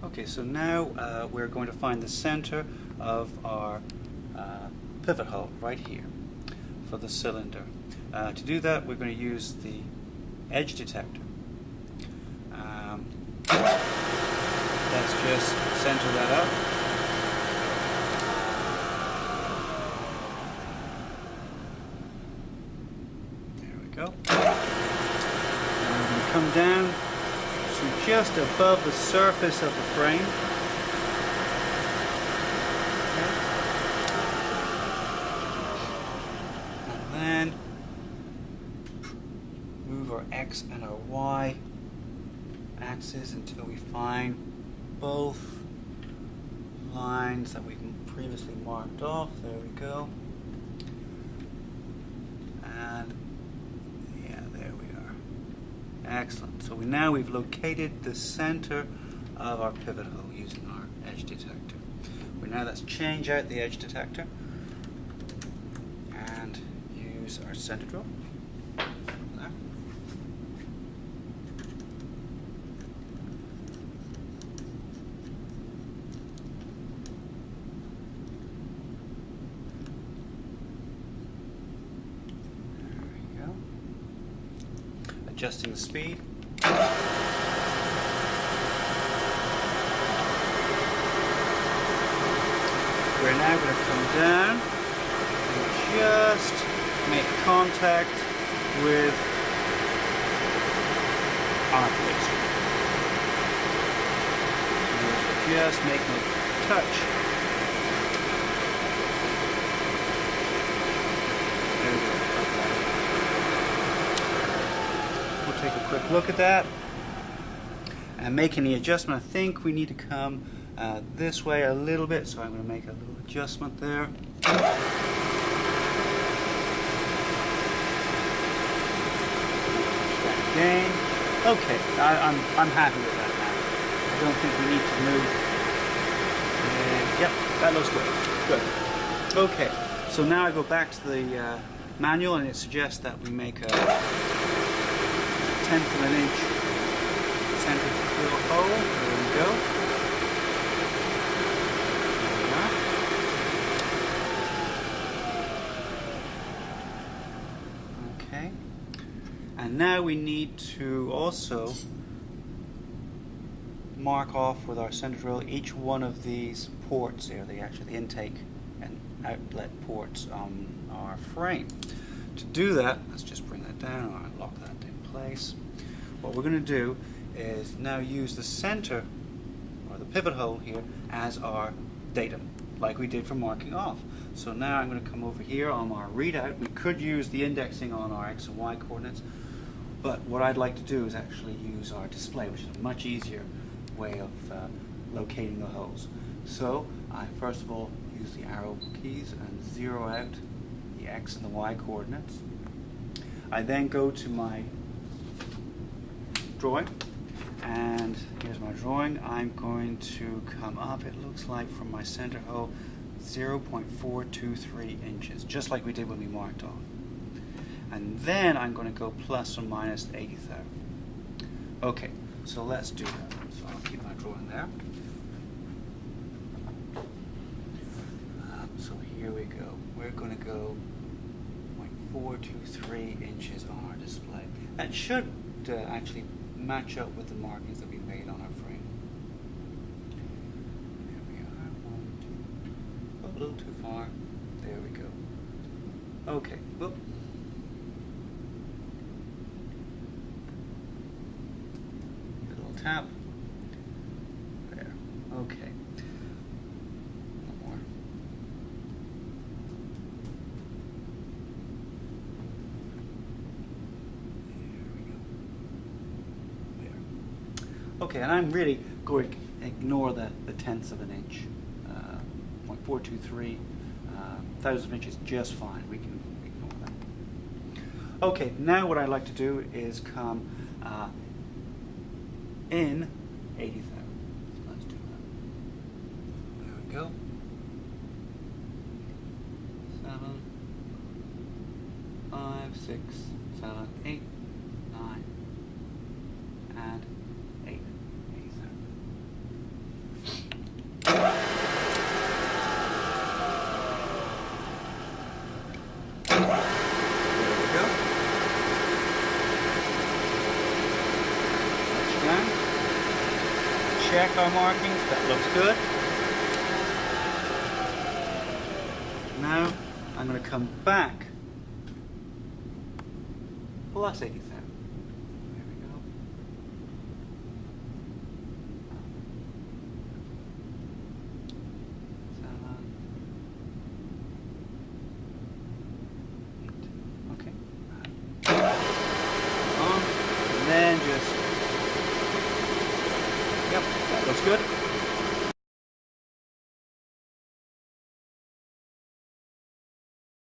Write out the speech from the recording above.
Okay, so now we're going to find the center of our pivot hole right here for the cylinder. To do that, we're going to use the edge detector. Let's just center that up. There we go. And we're going to come down to just above the surface of the frame. Okay. And then move our X and our Y axis until we find both lines that we've previously marked off. There we go. And yeah, there we are. Excellent. So now we've located the center of our pivot hole using our edge detector. Now let's change out the edge detector and use our center drill. There. Adjusting the speed. We're now going to come down and just make contact with our fixture. Just make a touch. There we go. We'll take a quick look at that and making the adjustment. I think we need to come this way a little bit, so I'm going to make a little adjustment there. Again. Okay, I'm happy with that now. I don't think we need to move. Yep, that looks good. Good. Okay, so now I go back to the manual, and it suggests that we make a 1/10 of an inch center drill hole. There we go. Okay. And now we need to also mark off with our center drill each one of these ports here, the intake and outlet ports on our frame. To do that, let's just bring that down or lock that in place. What we're going to do is now use the center or the pivot hole here as our datum, like we did for marking off. So now I'm going to come over here on our readout. We could use the indexing on our X and Y coordinates, but what I'd like to do is actually use our display, which is a much easier way of locating the holes. So I first of all use the arrow keys and zero out the X and the Y coordinates. I then go to my drawing, and here's my drawing. I'm going to come up, it looks like from my center hole, 0.423 inches, just like we did when we marked off. And then I'm going to go plus or minus 80,000. Okay, so let's do that. So I'll keep my drawing there. So here we go. We're going to go 0.423 inches on our display. That should actually match up with the markings that we made on our frame. There we are. A little too far. There we go. Okay. Whoop. Little tap. There. Okay. One more. Okay, and I'm really going to ignore the tenths of an inch. 0.423 thousandths of an inch is just fine. We can ignore that. Okay, now what I'd like to do is come in 80,000. So let's do that. There we go. 7, 5, 6, 7, 8, 9, and 8. 80,000. around, check our markings, that looks good. Now I'm going to come back plus 80,000. There we go. Okay. And then just, yep, that looks good.